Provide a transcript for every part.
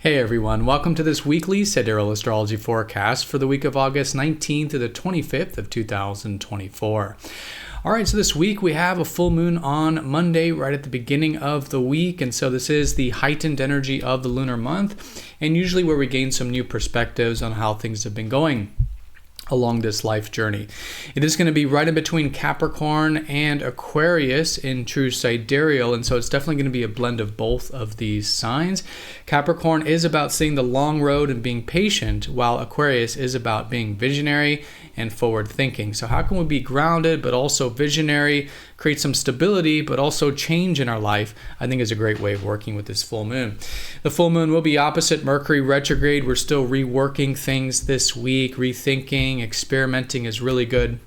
Hey everyone, welcome to this weekly Sidereal Astrology forecast for the week of August 19th to the 25th of 2024. All right, so this week we have a full moon on Monday right at the beginning of the week, and so this is the heightened energy of the lunar month, and usually where we gain some new perspectives on how things have been going along this life journey. It is going to be right in between Capricorn and Aquarius in true sidereal, and so it's definitely going to be a blend of both of these signs. Capricorn is about seeing the long road and being patient, while Aquarius is about being visionary and forward thinking. So how can we be grounded but also visionary, create some stability but also change in our life? I think is a great way of working with this full moon. The full moon will be opposite Mercury retrograde. We're still reworking things this week, rethinking, experimenting is really good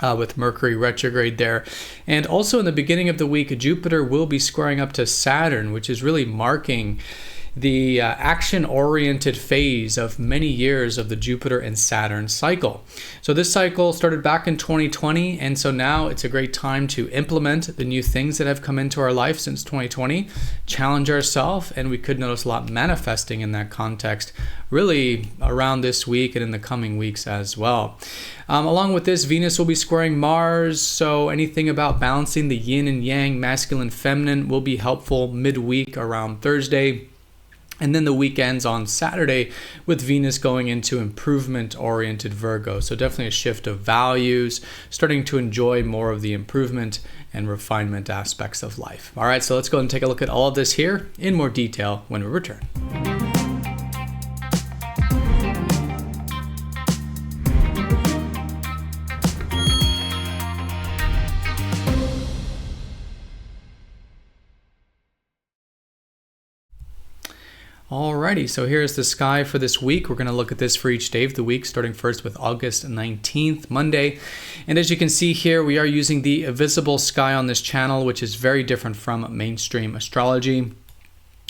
with Mercury retrograde there. And also in the beginning of the week, Jupiter will be squaring up to Saturn, which is really marking the action-oriented phase of many years of the Jupiter and Saturn cycle. So this cycle started back in 2020, and so now it's a great time to implement the new things that have come into our life since 2020, challenge ourselves, and we could notice a lot manifesting in that context really around this week and in the coming weeks as well. Along with this, Venus will be squaring Mars, so anything about balancing the yin and yang, masculine, feminine will be helpful midweek around Thursday. And then the week ends on Saturday with Venus going into improvement-oriented Virgo. So definitely a shift of values, starting to enjoy more of the improvement and refinement aspects of life. All right, so let's go and take a look at all of this here in more detail when we return. Alrighty, so here's the sky for this week. We're going to look at this for each day of the week, starting first with August 19th, Monday. And as you can see here, we are using the visible sky on this channel, which is very different from mainstream astrology.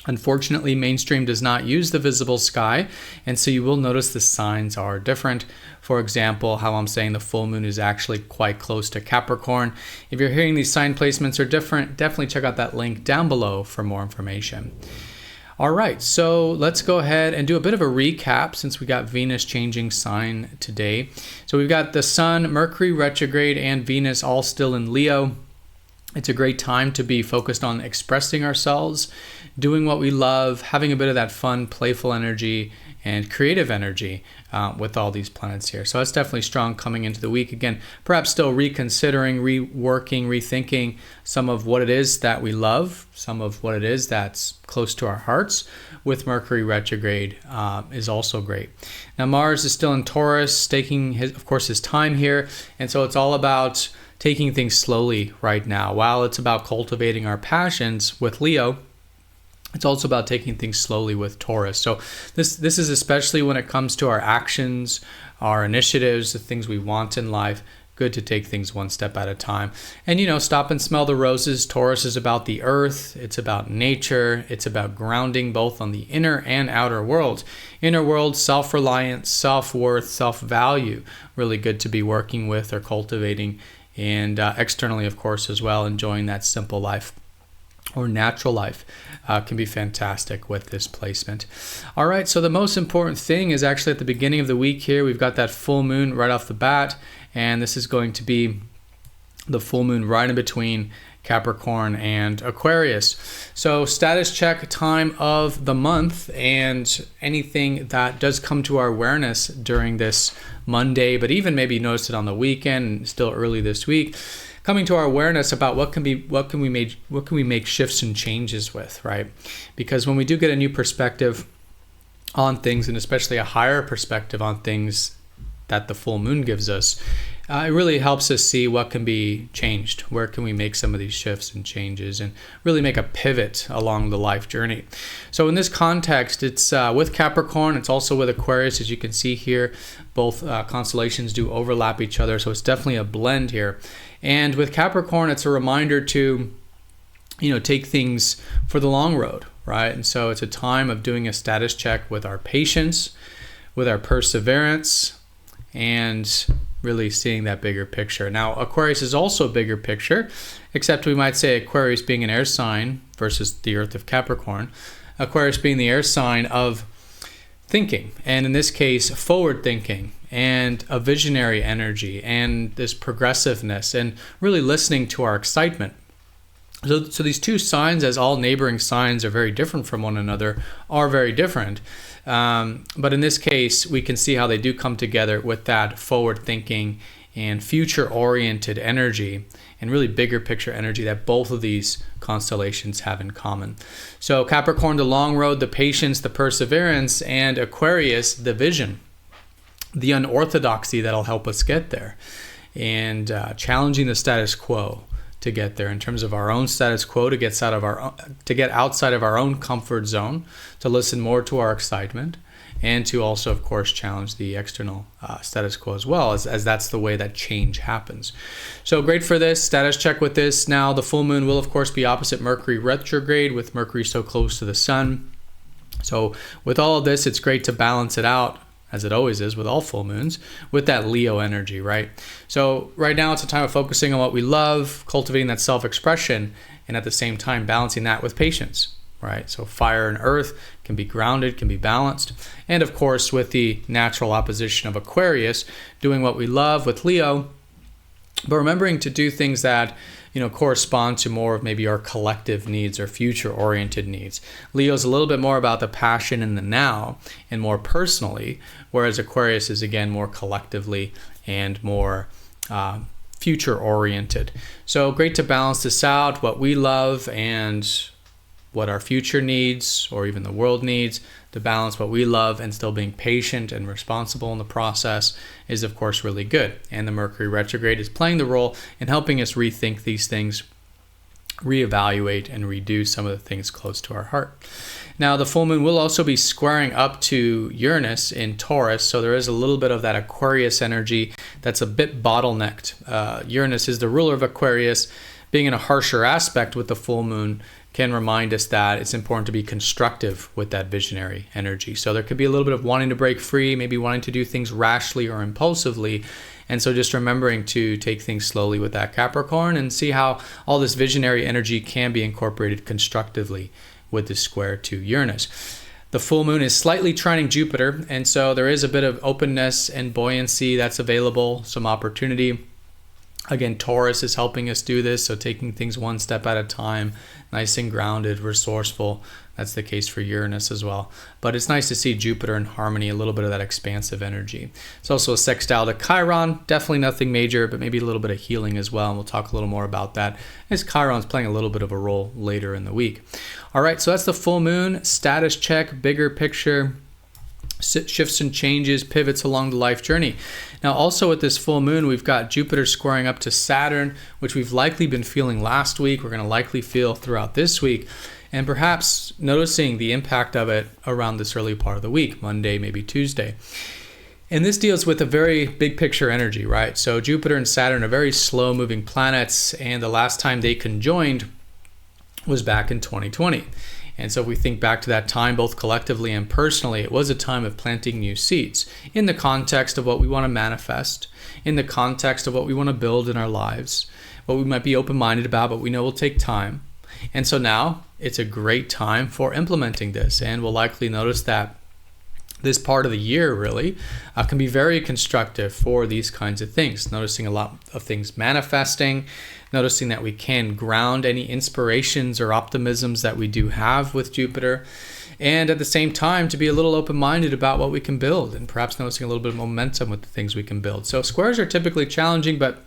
Unfortunately, mainstream does not use the visible sky, and so you will notice the signs are different. For example, how I'm saying the full moon is actually quite close to Capricorn. If you're hearing these sign placements are different, definitely check out that link down below for more information. All right, so let's go ahead and do a bit of a recap since we got Venus changing sign today. So we've got the Sun, Mercury retrograde, and Venus all still in Leo. It's a great time to be focused on expressing ourselves, doing what we love, having a bit of that fun, playful energy and creative energy with all these planets here. So that's definitely strong coming into the week. Again, perhaps still reconsidering, reworking, rethinking some of what it is that we love, some of what it is that's close to our hearts with Mercury retrograde is also great. Now Mars is still in Taurus, taking his time here. And so it's all about taking things slowly right now. While it's about cultivating our passions with Leo, it's also about taking things slowly with Taurus. So this is especially when it comes to our actions, our initiatives, the things we want in life. Good to take things one step at a time. And, stop and smell the roses. Taurus is about the earth. It's about nature. It's about grounding both on the inner and outer world. Inner world, self-reliance, self-worth, self-value. Really good to be working with or cultivating. And externally, of course, as well, enjoying that simple life or natural life can be fantastic with this placement. All right, so the most important thing is actually at the beginning of the week here, we've got that full moon right off the bat, and this is going to be the full moon right in between Capricorn and Aquarius. So status check time of the month, and anything that does come to our awareness during this Monday, but even maybe notice it on the weekend, still early this week, coming to our awareness about what can we make shifts and changes with, right? Because when we do get a new perspective on things, and especially a higher perspective on things that the full moon gives us, it really helps us see what can be changed. Where can we make some of these shifts and changes and really make a pivot along the life journey? So in this context, it's with Capricorn, it's also with Aquarius. As you can see here, both constellations do overlap each other, so it's definitely a blend here. And with Capricorn, it's a reminder to, take things for the long road, right? And so it's a time of doing a status check with our patience, with our perseverance, and really seeing that bigger picture. Now, Aquarius is also a bigger picture, except we might say Aquarius being an air sign versus the Earth of Capricorn. Aquarius being the air sign of thinking, and in this case, forward thinking and a visionary energy and this progressiveness and really listening to our excitement. So these two signs, as all neighboring signs are very different from one another, are very different. But in this case, we can see how they do come together with that forward thinking and future-oriented energy and really bigger picture energy that both of these constellations have in common. So Capricorn, the long road, the patience, the perseverance, and Aquarius, the vision, the unorthodoxy that'll help us get there, and challenging the status quo to get there in terms of our own status quo, to get outside of our own comfort zone, to listen more to our excitement, and to also, of course, challenge the external status quo as well, as that's the way that change happens. So great for this, status check with this. Now, the full moon will, of course, be opposite Mercury retrograde, with Mercury so close to the sun. So with all of this, it's great to balance it out, as it always is with all full moons, with that Leo energy, right? So right now, it's a time of focusing on what we love, cultivating that self-expression, and at the same time, balancing that with patience. Right? So fire and earth can be grounded, can be balanced. And of course, with the natural opposition of Aquarius, doing what we love with Leo, but remembering to do things that, correspond to more of maybe our collective needs or future-oriented needs. Leo's a little bit more about the passion in the now and more personally, whereas Aquarius is, again, more collectively and more future-oriented. So great to balance this out, what we love and what our future needs, or even the world needs, to balance what we love and still being patient and responsible in the process is, of course, really good. And the Mercury retrograde is playing the role in helping us rethink these things, reevaluate, and redo some of the things close to our heart. Now, the full moon will also be squaring up to Uranus in Taurus, so there is a little bit of that Aquarius energy that's a bit bottlenecked. Uranus is the ruler of Aquarius. Being in a harsher aspect with the full moon can remind us that it's important to be constructive with that visionary energy. So there could be a little bit of wanting to break free, maybe wanting to do things rashly or impulsively. And so just remembering to take things slowly with that Capricorn and see how all this visionary energy can be incorporated constructively with the square to Uranus. The full moon is slightly trining Jupiter, and so there is a bit of openness and buoyancy that's available, some opportunity. Again, Taurus is helping us do this, so taking things one step at a time, nice and grounded, resourceful. That's the case for Uranus as well. But it's nice to see Jupiter in harmony, a little bit of that expansive energy. It's also a sextile to Chiron, definitely nothing major, but maybe a little bit of healing as well, and we'll talk a little more about that as Chiron's playing a little bit of a role later in the week. All right, so that's the full moon, status check, bigger picture, shifts and changes, pivots along the life journey. Now, also with this full moon, we've got Jupiter squaring up to Saturn, which we've likely been feeling last week. We're going to likely feel throughout this week, and perhaps noticing the impact of it around this early part of the week, Monday, maybe Tuesday. And this deals with a very big picture energy, right? So Jupiter and Saturn are very slow moving planets, and the last time they conjoined was back in 2020. And so if we think back to that time, both collectively and personally, it was a time of planting new seeds in the context of what we want to manifest, in the context of what we want to build in our lives, what we might be open-minded about, but we know will take time. And so now it's a great time for implementing this. And we'll likely notice that this part of the year really can be very constructive for these kinds of things. Noticing a lot of things manifesting, noticing that we can ground any inspirations or optimisms that we do have with Jupiter, and at the same time to be a little open-minded about what we can build, and perhaps noticing a little bit of momentum with the things we can build. So squares are typically challenging, but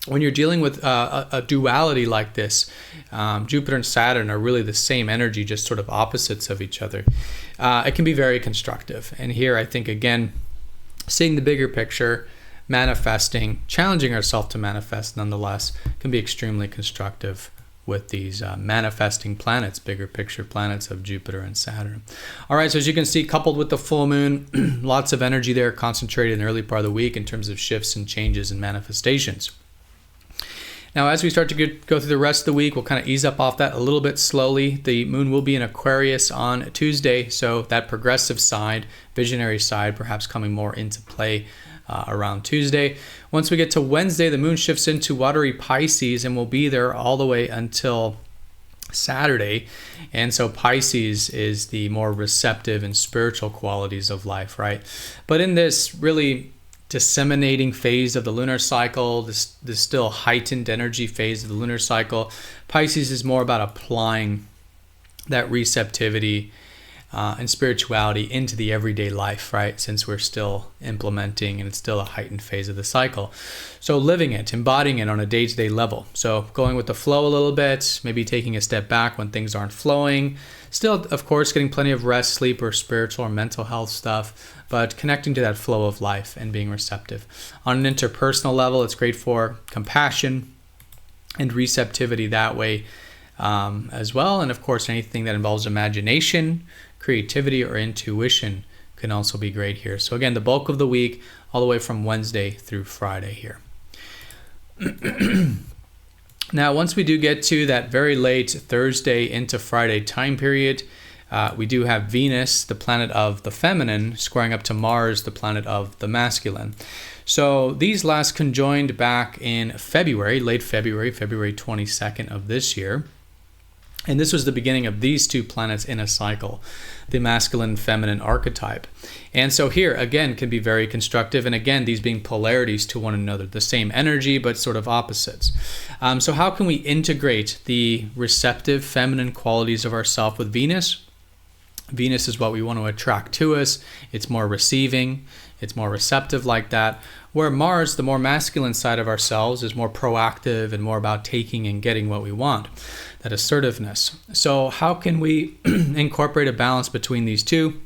when you're dealing with a duality like this, Jupiter and Saturn are really the same energy, just sort of opposites of each other. It can be very constructive. And here I think, again, seeing the bigger picture, manifesting, challenging ourselves to manifest nonetheless, can be extremely constructive with these manifesting planets, bigger picture planets of Jupiter and Saturn. All right, so as you can see, coupled with the full moon, lots of energy there concentrated in the early part of the week in terms of shifts and changes and manifestations. Now, as we start to go through the rest of the week, we'll kind of ease up off that a little bit slowly. The moon will be in Aquarius on Tuesday, so that progressive side, visionary side, perhaps coming more into play around Tuesday. Once we get to Wednesday, the moon shifts into watery Pisces and will be there all the way until Saturday. And so Pisces is the more receptive and spiritual qualities of life, right? But in this really disseminating phase of the lunar cycle, this still heightened energy phase of the lunar cycle, Pisces is more about applying that receptivity and spirituality into the everyday life, right? Since we're still implementing and it's still a heightened phase of the cycle. So living it, embodying it on a day-to-day level. So going with the flow a little bit, maybe taking a step back when things aren't flowing. Still, of course, getting plenty of rest, sleep, or spiritual or mental health stuff, but connecting to that flow of life and being receptive. On an interpersonal level, it's great for compassion and receptivity that way as well. And of course, anything that involves imagination, creativity, or intuition can also be great here. So again, the bulk of the week, all the way from Wednesday through Friday here. Now, once we do get to that very late Thursday into Friday time period, we do have Venus, the planet of the feminine, squaring up to Mars, the planet of the masculine. So these last conjoined back in February, late February, February 22nd of this year. And this was the beginning of these two planets in a cycle, the masculine and feminine archetype. And so here, again, can be very constructive. And again, these being polarities to one another, the same energy, but sort of opposites. So how can we integrate the receptive feminine qualities of ourself with Venus? Venus is what we want to attract to us. It's more receiving. It's more receptive like that. Where Mars, the more masculine side of ourselves, is more proactive and more about taking and getting what we want, that assertiveness. So how can we incorporate a balance between these two?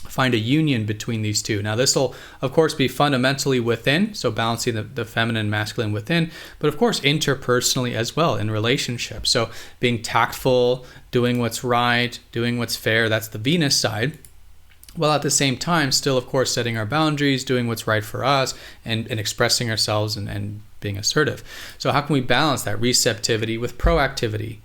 Find a union between these two. Now, this will, of course, be fundamentally within, so balancing the feminine and masculine within, but of course, interpersonally as well in relationships. So being tactful, doing what's right, doing what's fair, that's the Venus side. While at the same time, still, of course, setting our boundaries, doing what's right for us, and expressing ourselves and being assertive. So how can we balance that receptivity with proactivity,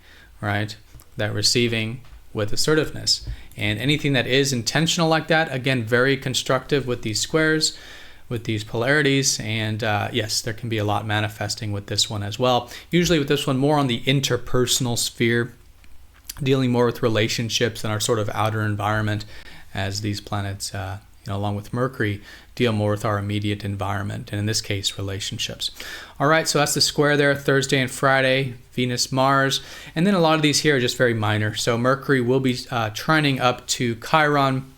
right? That receiving with assertiveness. And anything that is intentional like that, again, very constructive with these squares, with these polarities. And yes, there can be a lot manifesting with this one as well. Usually with this one, more on the interpersonal sphere, dealing more with relationships and our sort of outer environment, as these planets, along with Mercury, deal more with our immediate environment, and in this case, relationships. All right, so that's the square there, Thursday and Friday, Venus, Mars, and then a lot of these here are just very minor. So Mercury will be trining up to Chiron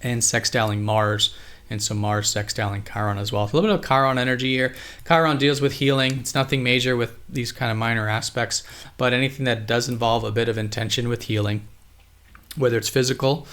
and sextiling Mars, and so Mars sextiling Chiron as well. So a little bit of Chiron energy here. Chiron deals with healing. It's nothing major with these kind of minor aspects, but anything that does involve a bit of intention with healing, whether it's physical,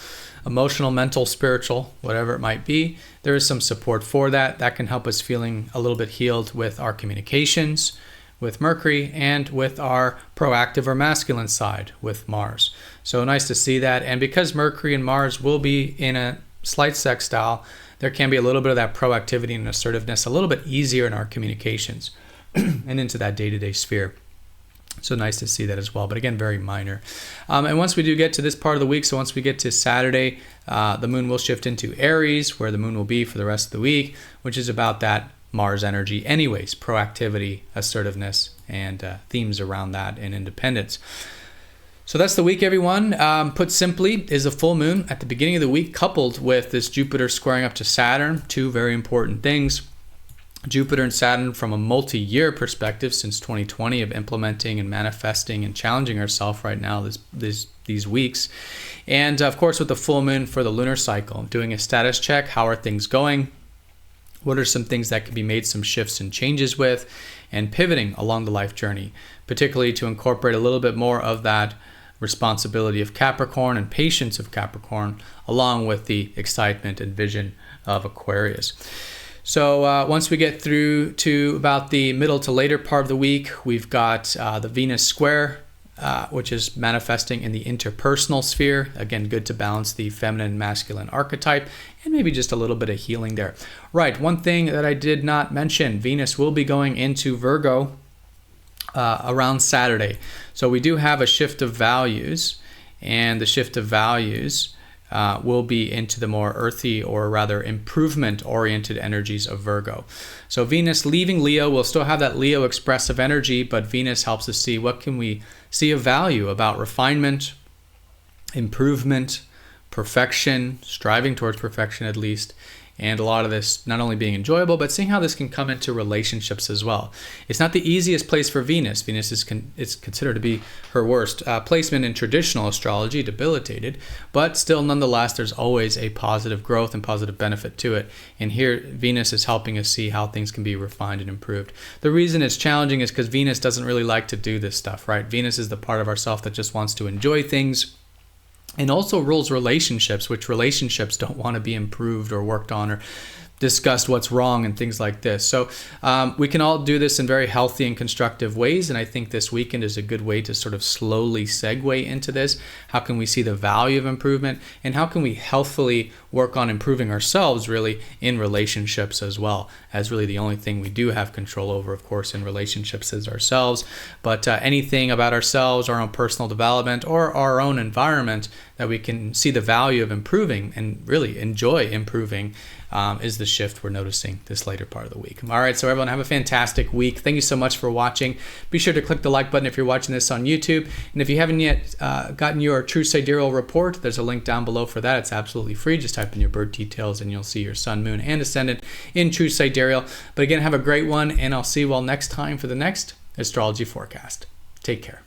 emotional, mental, spiritual, whatever it might be, there is some support for that. That can help us feeling a little bit healed with our communications with Mercury and with our proactive or masculine side with Mars. So nice to see that. And because Mercury and Mars will be in a slight sextile, there can be a little bit of that proactivity and assertiveness a little bit easier in our communications and into that day-to-day sphere. So nice to see that as well, but again, very minor. And once we do get to this part of the week, so once we get to Saturday, the moon will shift into Aries, where the moon will be for the rest of the week, which is about that Mars energy anyways, proactivity, assertiveness, and themes around that and independence. So that's the week, everyone. Put simply, is a full moon at the beginning of the week coupled with this Jupiter squaring up to Saturn, two very important things. Jupiter and Saturn from a multi-year perspective since 2020 of implementing and manifesting and challenging ourselves right now these weeks. And of course with the full moon for the lunar cycle, doing a status check. How are things going? What are some things that can be made some shifts and changes with, and pivoting along the life journey, particularly to incorporate a little bit more of that responsibility of Capricorn and patience of Capricorn, along with the excitement and vision of Aquarius. So once we get through to about the middle to later part of the week, we've got the Venus square, which is manifesting in the interpersonal sphere. Again, good to balance the feminine and masculine archetype, and maybe just a little bit of healing there. Right, one thing that I did not mention, Venus will be going into Virgo around Saturday. So we do have a shift of values, and the shift of values will be into the more earthy, or rather improvement-oriented energies of Virgo. So Venus leaving Leo will still have that Leo expressive energy, but Venus helps us see what can we see of value about refinement, improvement, perfection, striving towards perfection at least, and a lot of this not only being enjoyable, but seeing how this can come into relationships as well. It's not the easiest place for Venus. Venus is considered to be her worst placement in traditional astrology, debilitated, but still nonetheless, there's always a positive growth and positive benefit to it. And here, Venus is helping us see how things can be refined and improved. The reason it's challenging is because Venus doesn't really like to do this stuff, right? Venus is the part of ourself that just wants to enjoy things, and also rules relationships, which relationships don't want to be improved or worked on or discussed what's wrong and things like this. So we can all do this in very healthy and constructive ways, and I think this weekend is a good way to sort of slowly segue into this. How can we see the value of improvement, and how can we healthfully work on improving ourselves really in relationships as well, as really the only thing we do have control over, of course, in relationships is ourselves. But anything about ourselves, our own personal development, or our own environment that we can see the value of improving and really enjoy improving is the shift we're noticing this later part of the week. All right, so everyone, have a fantastic week. Thank you so much for watching. Be sure to click the like button if you're watching this on YouTube. And if you haven't yet gotten your True Sidereal report, there's a link down below for that. It's absolutely free. Just type in your birth details and you'll see your sun, moon, and ascendant in True Sidereal. But again, have a great one, and I'll see you all next time for the next astrology forecast. Take care.